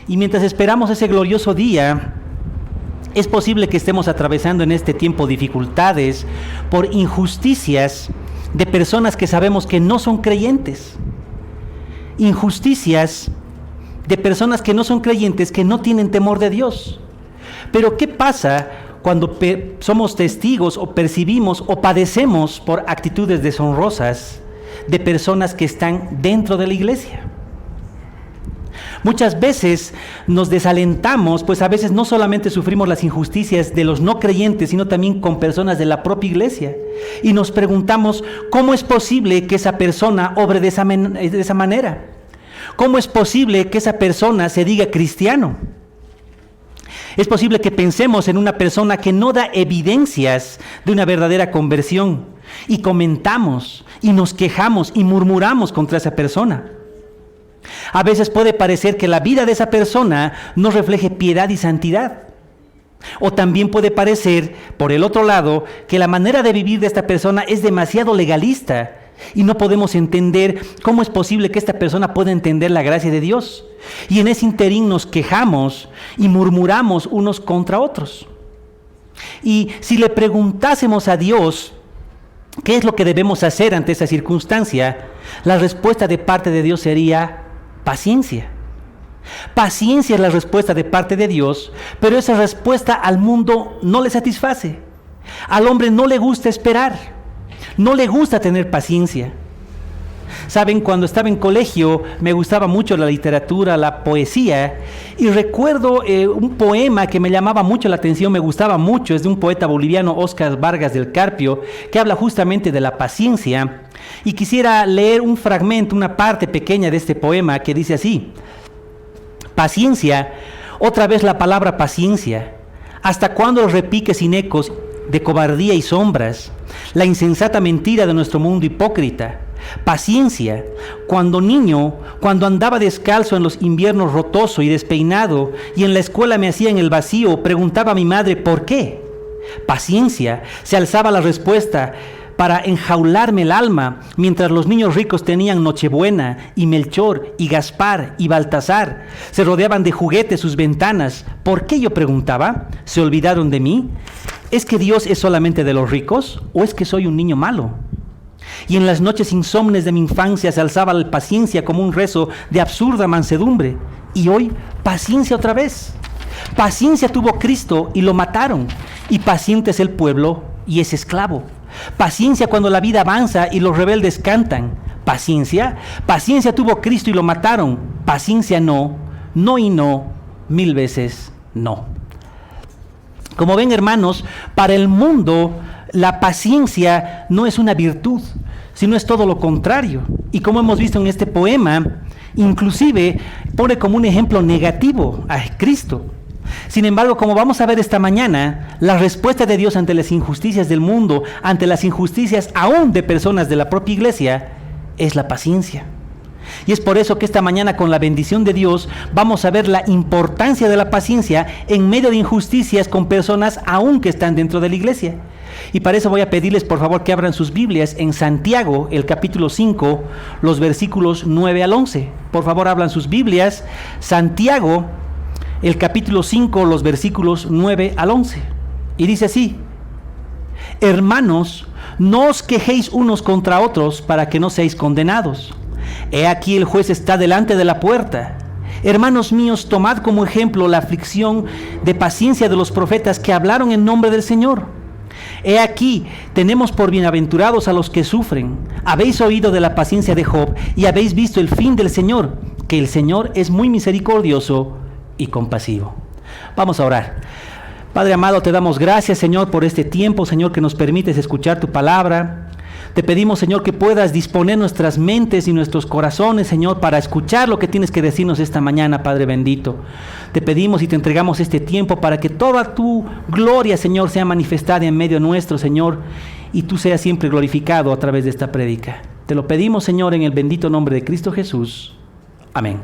Y mientras esperamos ese glorioso día, es posible que estemos atravesando en este tiempo dificultades por injusticias de personas que sabemos que no son creyentes. Injusticias de personas que no son creyentes, que no tienen temor de Dios. Pero ¿qué pasa cuando somos testigos o percibimos o padecemos por actitudes deshonrosas de personas que están dentro de la iglesia? Muchas veces nos desalentamos, pues a veces no solamente sufrimos las injusticias de los no creyentes, sino también con personas de la propia iglesia. Y nos preguntamos, ¿cómo es posible que esa persona obre de esa manera? ¿Cómo es posible que esa persona se diga cristiano? Es posible que pensemos en una persona que no da evidencias de una verdadera conversión y comentamos y nos quejamos y murmuramos contra esa persona. A veces puede parecer que la vida de esa persona no refleje piedad y santidad. O también puede parecer, por el otro lado, que la manera de vivir de esta persona es demasiado legalista y no podemos entender cómo es posible que esta persona pueda entender la gracia de Dios. Y en ese interín nos quejamos y murmuramos unos contra otros. Y si le preguntásemos a Dios qué es lo que debemos hacer ante esa circunstancia, la respuesta de parte de Dios sería paciencia. Paciencia es la respuesta de parte de Dios, pero esa respuesta al mundo no le satisface. Al hombre no le gusta esperar, no le gusta tener paciencia. Saben, cuando estaba en colegio me gustaba mucho la literatura, la poesía, y recuerdo un poema que me llamaba mucho la atención, me gustaba mucho, es de un poeta boliviano, Óscar Vargas del Carpio, que habla justamente de la paciencia. Y quisiera leer un fragmento, una parte pequeña de este poema que dice así: paciencia, otra vez la palabra paciencia, ¿hasta cuándo los repiques sin ecos de cobardía y sombras, la insensata mentira de nuestro mundo hipócrita? Paciencia, cuando niño, cuando andaba descalzo en los inviernos rotoso y despeinado, y en la escuela me hacía en el vacío, preguntaba a mi madre ¿por qué? Paciencia, se alzaba la respuesta para enjaularme el alma, mientras los niños ricos tenían Nochebuena, y Melchor, y Gaspar, y Baltasar. Se rodeaban de juguetes sus ventanas. ¿Por qué? Yo preguntaba. ¿Se olvidaron de mí? ¿Es que Dios es solamente de los ricos? ¿O es que soy un niño malo? Y en las noches insomnes de mi infancia se alzaba la paciencia como un rezo de absurda mansedumbre. Y hoy, paciencia otra vez. Paciencia tuvo Cristo y lo mataron. Y paciente es el pueblo y es esclavo. Paciencia cuando la vida avanza y los rebeldes cantan. Paciencia, paciencia tuvo Cristo y lo mataron. Paciencia no, no y no, 1000 veces no. Como ven, hermanos, para el mundo la paciencia no es una virtud, sino es todo lo contrario. Y como hemos visto en este poema, inclusive pone como un ejemplo negativo a Cristo. Sin embargo, como vamos a ver esta mañana, la respuesta de Dios ante las injusticias del mundo, ante las injusticias aún de personas de la propia iglesia, es la paciencia. Y es por eso que esta mañana, con la bendición de Dios, vamos a ver la importancia de la paciencia en medio de injusticias con personas aún que están dentro de la iglesia. Y para eso voy a pedirles por favor que abran sus Biblias en Santiago, el capítulo 5, los versículos 9 al 11. Por favor, abran sus Biblias, Santiago, el capítulo 5, los versículos 9 al 11. Y dice así: hermanos, no os quejéis unos contra otros para que no seáis condenados. He aquí el juez está delante de la puerta. Hermanos míos, tomad como ejemplo la aflicción de paciencia de los profetas que hablaron en nombre del Señor. He aquí, tenemos por bienaventurados a los que sufren. Habéis oído de la paciencia de Job y habéis visto el fin del Señor, que el Señor es muy misericordioso y compasivo. Vamos a orar. Padre amado, te damos gracias, Señor, por este tiempo, Señor, que nos permites escuchar tu palabra. Te pedimos, Señor, que puedas disponer nuestras mentes y nuestros corazones, Señor, para escuchar lo que tienes que decirnos esta mañana, Padre bendito. Te pedimos y te entregamos este tiempo para que toda tu gloria, Señor, sea manifestada en medio nuestro, Señor, y tú seas siempre glorificado a través de esta prédica. Te lo pedimos, Señor, en el bendito nombre de Cristo Jesús. Amén.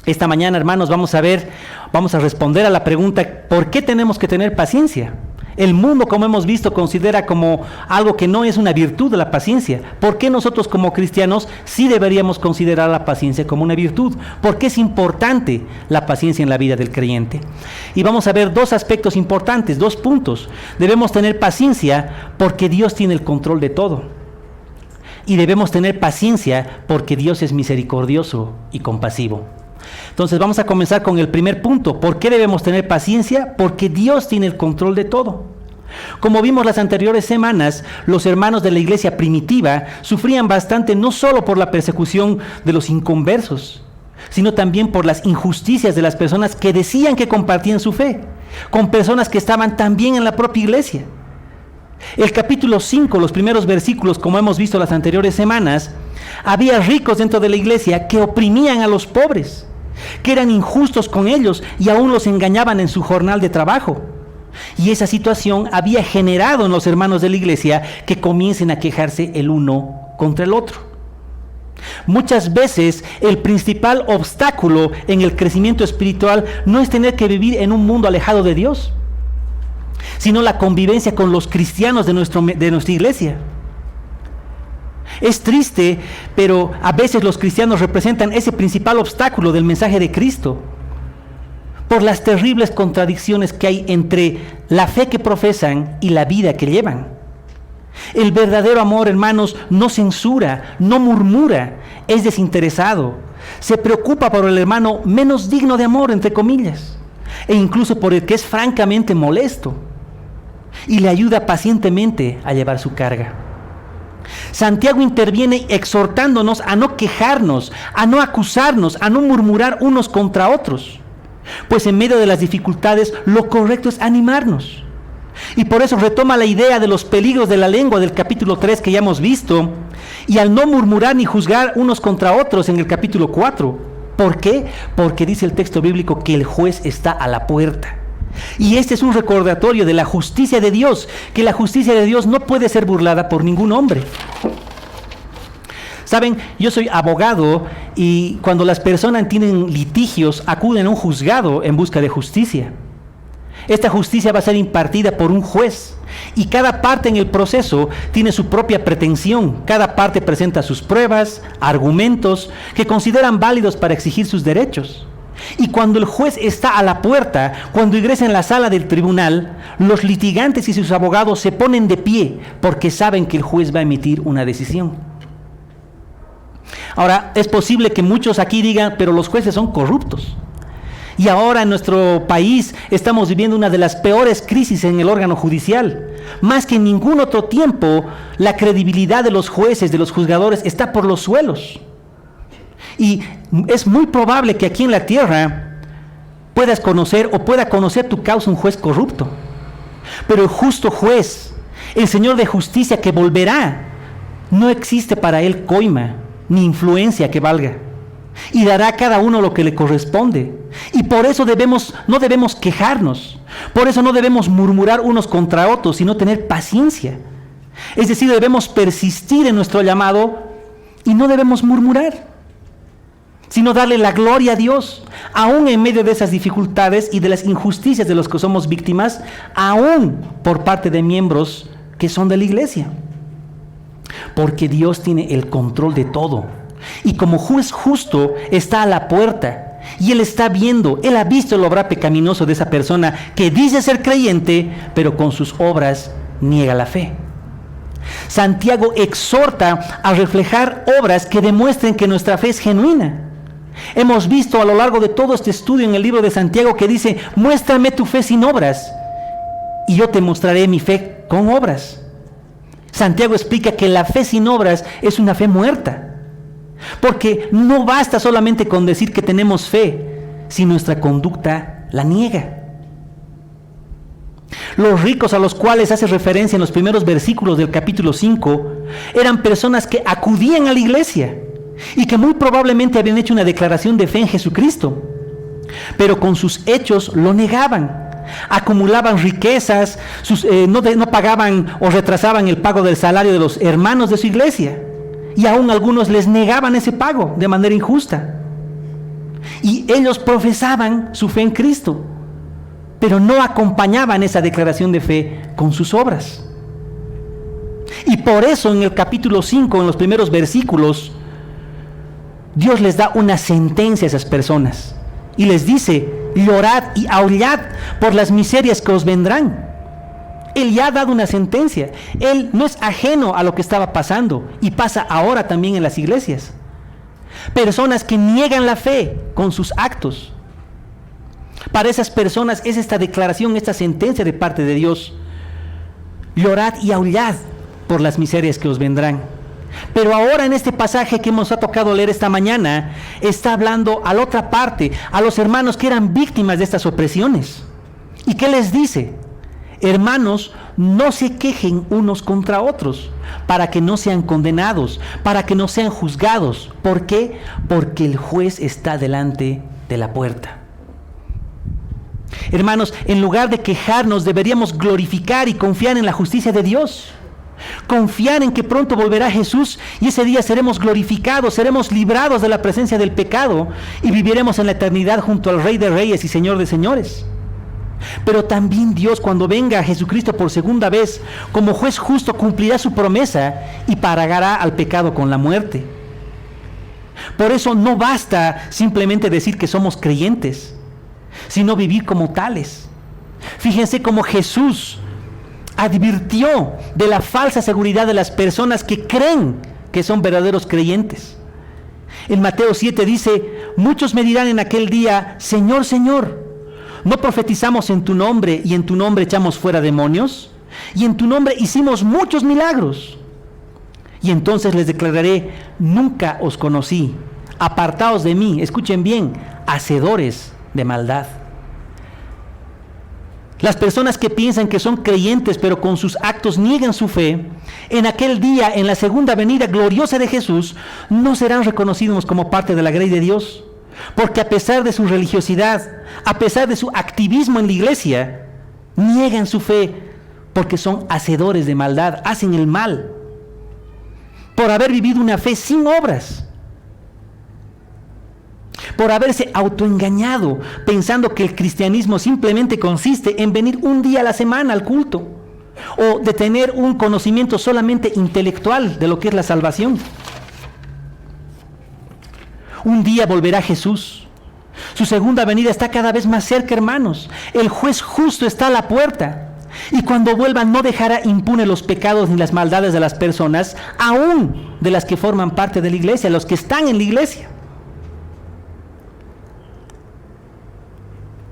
Esta mañana, hermanos, vamos a responder a la pregunta: ¿por qué tenemos que tener paciencia? El mundo, como hemos visto, considera como algo que no es una virtud de la paciencia. ¿Por qué nosotros como cristianos sí deberíamos considerar la paciencia como una virtud? ¿Por qué es importante la paciencia en la vida del creyente? Y vamos a ver dos aspectos importantes, dos puntos. Debemos tener paciencia porque Dios tiene el control de todo. Y debemos tener paciencia porque Dios es misericordioso y compasivo. Entonces vamos a comenzar con el primer punto. ¿Por qué debemos tener paciencia? Porque Dios tiene el control de todo. Como vimos las anteriores semanas, los hermanos de la iglesia primitiva sufrían bastante no solo por la persecución de los inconversos, sino también por las injusticias de las personas que decían que compartían su fe, con personas que estaban también en la propia iglesia. El capítulo 5, los primeros versículos, como hemos visto las anteriores semanas, había ricos dentro de la iglesia que oprimían a los pobres, que eran injustos con ellos y aún los engañaban en su jornal de trabajo. Y esa situación había generado en los hermanos de la iglesia que comiencen a quejarse el uno contra el otro. Muchas veces el principal obstáculo en el crecimiento espiritual no es tener que vivir en un mundo alejado de Dios, sino la convivencia con los cristianos de nuestra iglesia. Es triste, pero a veces los cristianos representan ese principal obstáculo del mensaje de Cristo, por las terribles contradicciones que hay entre la fe que profesan y la vida que llevan. El verdadero amor, hermanos, no censura, no murmura, es desinteresado, se preocupa por el hermano menos digno de amor, entre comillas, e incluso por el que es francamente molesto, y le ayuda pacientemente a llevar su carga. Santiago interviene exhortándonos a no quejarnos, a no acusarnos, a no murmurar unos contra otros, pues en medio de las dificultades lo correcto es animarnos. Y por eso retoma la idea de los peligros de la lengua del capítulo 3 que ya hemos visto, y al no murmurar ni juzgar unos contra otros en el capítulo 4. ¿Por qué? Porque dice el texto bíblico que el juez está a la puerta. Y este es un recordatorio de la justicia de Dios, que la justicia de Dios no puede ser burlada por ningún hombre. Saben, yo soy abogado y cuando las personas tienen litigios acuden a un juzgado en busca de justicia. Esta justicia va a ser impartida por un juez y cada parte en el proceso tiene su propia pretensión. Cada parte presenta sus pruebas, argumentos que consideran válidos para exigir sus derechos. Y cuando el juez está a la puerta, cuando ingresa en la sala del tribunal, los litigantes y sus abogados se ponen de pie porque saben que el juez va a emitir una decisión. Ahora, es posible que muchos aquí digan, pero los jueces son corruptos. Y ahora en nuestro país estamos viviendo una de las peores crisis en el órgano judicial. Más que en ningún otro tiempo, la credibilidad de los jueces, de los juzgadores, está por los suelos. Y es muy probable que aquí en la tierra puedas conocer o pueda conocer tu causa un juez corrupto. Pero el justo juez, el Señor de justicia que volverá, no existe para él coima ni influencia que valga. Y dará a cada uno lo que le corresponde. Y por eso no debemos quejarnos. Por eso no debemos murmurar unos contra otros, sino tener paciencia. Es decir, debemos persistir en nuestro llamado y no debemos murmurar, sino darle la gloria a Dios, aún en medio de esas dificultades y de las injusticias de los que somos víctimas, aún por parte de miembros que son de la iglesia. Porque Dios tiene el control de todo. Y como juez justo está a la puerta y Él está viendo, Él ha visto el obrar pecaminoso de esa persona que dice ser creyente, pero con sus obras niega la fe. Santiago exhorta a reflejar obras que demuestren que nuestra fe es genuina. Hemos visto a lo largo de todo este estudio en el libro de Santiago que dice, muéstrame tu fe sin obras y yo te mostraré mi fe con obras. Santiago explica que la fe sin obras es una fe muerta. Porque no basta solamente con decir que tenemos fe, si nuestra conducta la niega. Los ricos a los cuales hace referencia en los primeros versículos del capítulo 5 eran personas que acudían a la iglesia y que muy probablemente habían hecho una declaración de fe en Jesucristo, pero con sus hechos lo negaban. Acumulaban riquezas, no pagaban o retrasaban el pago del salario de los hermanos de su iglesia. Y aún algunos les negaban ese pago de manera injusta. Y ellos profesaban su fe en Cristo. pero no acompañaban esa declaración de fe con sus obras. Y por eso en el capítulo 5, en los primeros versículos, Dios les da una sentencia a esas personas y les dice: llorad y aullad por las miserias que os vendrán. Él ya ha dado una sentencia. Él no es ajeno a lo que estaba pasando y pasa ahora también en las iglesias. Personas que niegan la fe con sus actos. Para esas personas es esta declaración, esta sentencia de parte de Dios: llorad y aullad por las miserias que os vendrán. Pero ahora en este pasaje que nos ha tocado leer esta mañana, está hablando a la otra parte, a los hermanos que eran víctimas de estas opresiones. ¿Y qué les dice? Hermanos, no se quejen unos contra otros, para que no sean condenados, para que no sean juzgados. ¿Por qué? Porque el juez está delante de la puerta. Hermanos, en lugar de quejarnos, deberíamos glorificar y confiar en la justicia de Dios. Confiar en que pronto volverá Jesús y ese día seremos glorificados, seremos librados de la presencia del pecado y viviremos en la eternidad junto al Rey de Reyes y Señor de Señores. Pero también Dios, cuando venga Jesucristo por segunda vez, como juez justo, cumplirá su promesa y pagará al pecado con la muerte. Por eso no basta simplemente decir que somos creyentes, sino vivir como tales. Fíjense cómo Jesús advirtió de la falsa seguridad de las personas que creen que son verdaderos creyentes. En Mateo 7 dice: muchos me dirán en aquel día: Señor, Señor, ¿no profetizamos en tu nombre y en tu nombre echamos fuera demonios? Y en tu nombre hicimos muchos milagros. Y entonces les declararé: nunca os conocí, apartaos de mí, escuchen bien, hacedores de maldad. Las personas que piensan que son creyentes pero con sus actos niegan su fe, en aquel día, en la segunda venida gloriosa de Jesús, no serán reconocidos como parte de la grey de Dios, porque a pesar de su religiosidad, a pesar de su activismo en la iglesia, niegan su fe porque son hacedores de maldad, hacen el mal, por haber vivido una fe sin obras, por haberse autoengañado pensando que el cristianismo simplemente consiste en venir un día a la semana al culto o de tener un conocimiento solamente intelectual de lo que es la salvación. Un día volverá Jesús. Su segunda venida está cada vez más cerca, hermanos. El juez justo está a la puerta. Y cuando vuelva no dejará impune los pecados ni las maldades de las personas, aún de las que forman parte de la iglesia, los que están en la iglesia.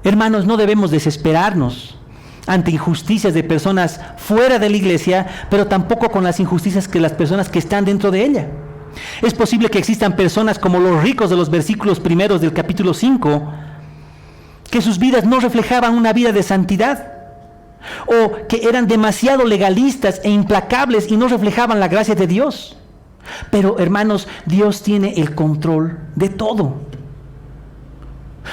Hermanos, no debemos desesperarnos ante injusticias de personas fuera de la iglesia, pero tampoco con las injusticias que las personas que están dentro de ella. Es posible que existan personas como los ricos de los versículos primeros del capítulo 5, que sus vidas no reflejaban una vida de santidad, o que eran demasiado legalistas e implacables y no reflejaban la gracia de Dios. Pero, hermanos, Dios tiene el control de todo.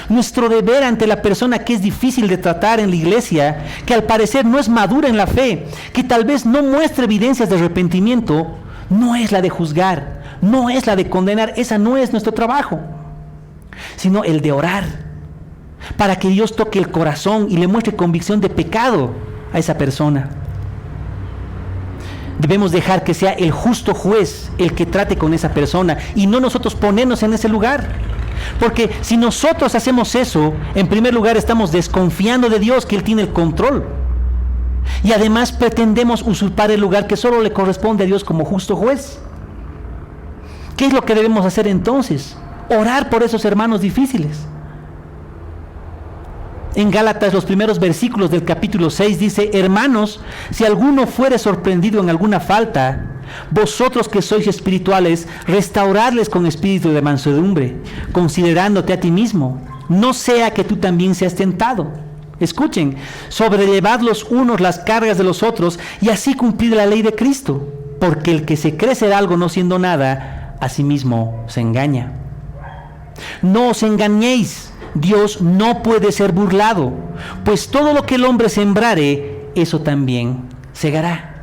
Nuestro deber ante la persona que es difícil de tratar en la iglesia, que al parecer no es madura en la fe, que tal vez no muestre evidencias de arrepentimiento, no es la de juzgar, no es la de condenar, esa no es nuestro trabajo, sino el de orar, para que Dios toque el corazón y le muestre convicción de pecado a esa persona. Debemos dejar que sea el justo juez el que trate con esa persona y no nosotros ponernos en ese lugar. Porque si nosotros hacemos eso, en primer lugar estamos desconfiando de Dios, que Él tiene el control. Y además pretendemos usurpar el lugar que solo le corresponde a Dios como justo juez. ¿Qué es lo que debemos hacer entonces? Orar por esos hermanos difíciles. En Gálatas, los primeros versículos del capítulo 6 dice: hermanos, si alguno fuere sorprendido en alguna falta, vosotros que sois espirituales, restauradles con espíritu de mansedumbre, considerándote a ti mismo, no sea que tú también seas tentado. Escuchen: sobrellevad los unos las cargas de los otros y así cumplir la ley de Cristo, porque el que se cree ser algo no siendo nada, a sí mismo se engaña. No os engañéis, Dios no puede ser burlado, pues todo lo que el hombre sembrare, eso también segará.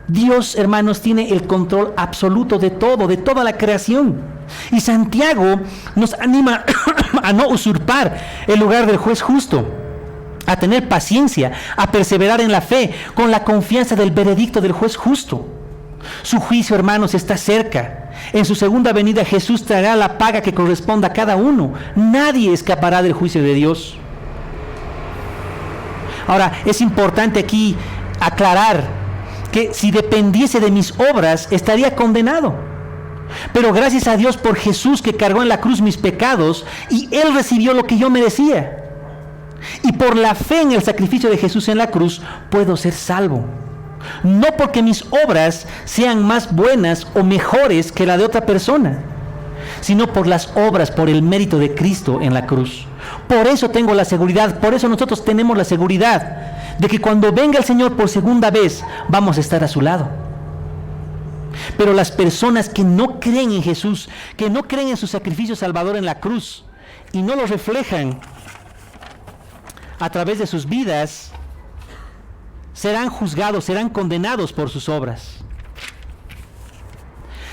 Dios, hermanos, tiene el control absoluto de todo, de toda la creación. Y Santiago nos anima a no usurpar el lugar del juez justo. a tener paciencia, a perseverar en la fe, con la confianza del veredicto del juez justo. Su juicio, hermanos, está cerca. En su segunda venida Jesús traerá la paga que corresponda a cada uno. Nadie escapará del juicio de Dios. Ahora, es importante aquí aclarar que si dependiese de mis obras, estaría condenado. Pero gracias a Dios por Jesús, que cargó en la cruz mis pecados, y Él recibió lo que yo merecía. Y por la fe en el sacrificio de Jesús en la cruz, puedo ser salvo. No porque mis obras sean más buenas o mejores que la de otra persona, sino por las obras, por el mérito de Cristo en la cruz. Por eso tengo la seguridad, por eso nosotros tenemos la seguridad de que cuando venga el Señor por segunda vez, vamos a estar a su lado. Pero las personas que no creen en Jesús, que no creen en su sacrificio salvador en la cruz, y no lo reflejan a través de sus vidas, serán juzgados, serán condenados por sus obras.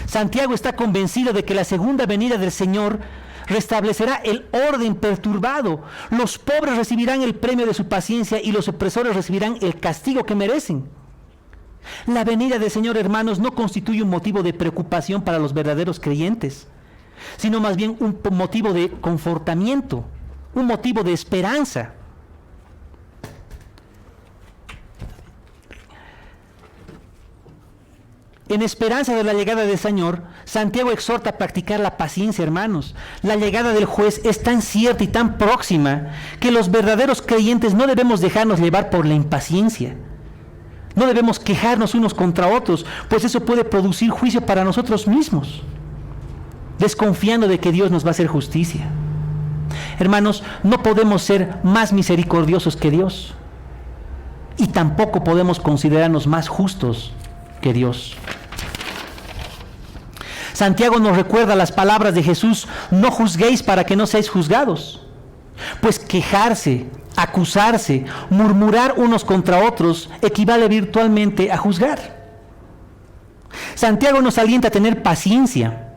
Santiago está convencido de que la segunda venida del Señor restablecerá el orden perturbado. Los pobres recibirán el premio de su paciencia y los opresores recibirán el castigo que merecen. La venida del Señor, hermanos, no constituye un motivo de preocupación para los verdaderos creyentes, sino más bien un motivo de confortamiento, un motivo de esperanza. En esperanza de la llegada del Señor, Santiago exhorta a practicar la paciencia, hermanos. La llegada del juez es tan cierta y tan próxima que los verdaderos creyentes no debemos dejarnos llevar por la impaciencia. No debemos quejarnos unos contra otros, pues eso puede producir juicio para nosotros mismos, desconfiando de que Dios nos va a hacer justicia. Hermanos, no podemos ser más misericordiosos que Dios, y tampoco podemos considerarnos más justos que Dios. Santiago nos recuerda las palabras de Jesús: no juzguéis para que no seáis juzgados. Pues quejarse, acusarse, murmurar unos contra otros equivale virtualmente a juzgar. Santiago nos alienta a tener paciencia,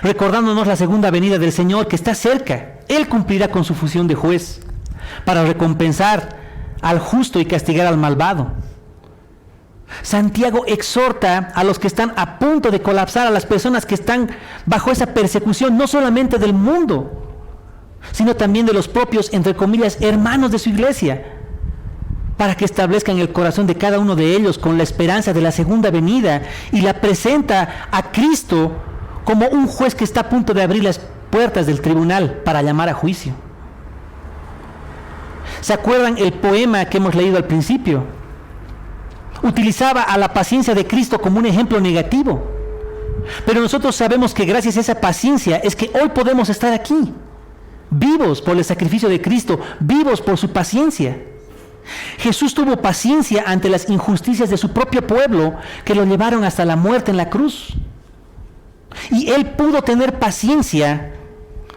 recordándonos la segunda venida del Señor que está cerca. Él cumplirá con su función de juez para recompensar al justo y castigar al malvado. Santiago exhorta a los que están a punto de colapsar, a las personas que están bajo esa persecución, no solamente del mundo, sino también de los propios, entre comillas, hermanos de su iglesia, para que establezcan el corazón de cada uno de ellos con la esperanza de la segunda venida, y la presenta a Cristo como un juez que está a punto de abrir las puertas del tribunal para llamar a juicio. ¿Se acuerdan el poema que hemos leído al principio? Utilizaba a la paciencia de Cristo como un ejemplo negativo. Pero nosotros sabemos que gracias a esa paciencia es que hoy podemos estar aquí, vivos por el sacrificio de Cristo, vivos por su paciencia. Jesús tuvo paciencia ante las injusticias de su propio pueblo que lo llevaron hasta la muerte en la cruz. Y Él pudo tener paciencia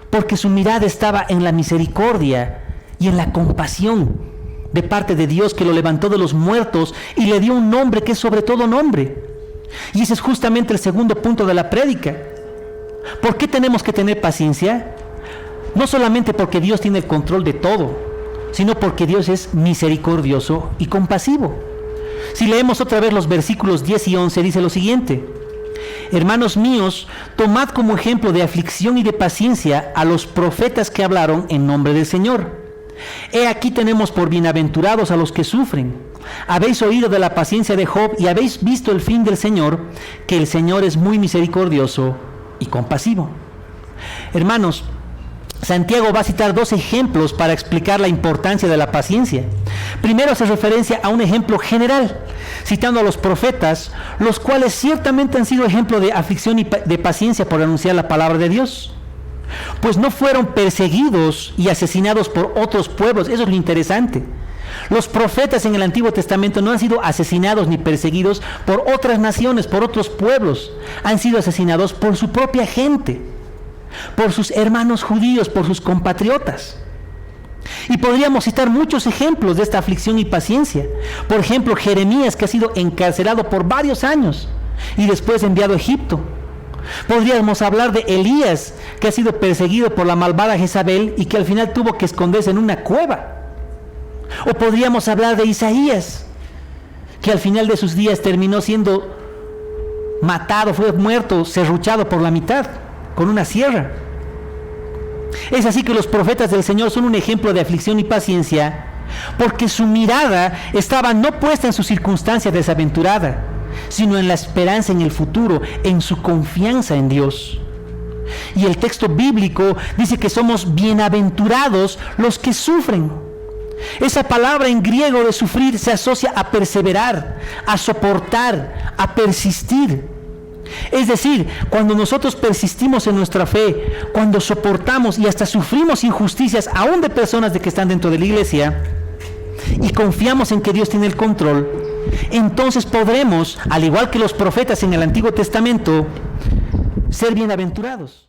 porque su mirada estaba en la misericordia y en la compasión de parte de Dios, que lo levantó de los muertos y le dio un nombre que es sobre todo nombre. Y ese es justamente el segundo punto de la prédica. ¿Por qué tenemos que tener paciencia? No solamente porque Dios tiene el control de todo, sino porque Dios es misericordioso y compasivo. Si leemos otra vez los versículos 10 y 11, dice lo siguiente: hermanos míos, tomad como ejemplo de aflicción y de paciencia a los profetas que hablaron en nombre del Señor. He aquí tenemos por bienaventurados a los que sufren. Habéis oído de la paciencia de Job y habéis visto el fin del Señor, que el Señor es muy misericordioso y compasivo. Hermanos, Santiago va a citar dos ejemplos para explicar la importancia de la paciencia. Primero hace referencia a un ejemplo general, citando a los profetas, los cuales ciertamente han sido ejemplo de aflicción y de paciencia por anunciar la palabra de Dios. Pues no fueron perseguidos y asesinados por otros pueblos. Eso es lo interesante. Los profetas en el Antiguo Testamento no han sido asesinados ni perseguidos por otras naciones, por otros pueblos. Han sido asesinados por su propia gente, por sus hermanos judíos, por sus compatriotas. Y podríamos citar muchos ejemplos de esta aflicción y paciencia. Por ejemplo, Jeremías, que ha sido encarcelado por varios años y después enviado a Egipto. Podríamos hablar de Elías, que ha sido perseguido por la malvada Jezabel y que al final tuvo que esconderse en una cueva. O podríamos hablar de Isaías, que al final de sus días terminó siendo matado, fue muerto, serruchado por la mitad, con una sierra. Es así que los profetas del Señor son un ejemplo de aflicción y paciencia, porque su mirada estaba no puesta en su circunstancia desaventurada, sino en la esperanza en el futuro, en su confianza en Dios. Y el texto bíblico dice que somos bienaventurados los que sufren. Esa palabra en griego de sufrir se asocia a perseverar, a soportar, a persistir. Es decir, cuando nosotros persistimos en nuestra fe, cuando soportamos y hasta sufrimos injusticias, aún de personas de que están dentro de la iglesia, y confiamos en que Dios tiene el control, entonces podremos, al igual que los profetas en el Antiguo Testamento, ser bienaventurados.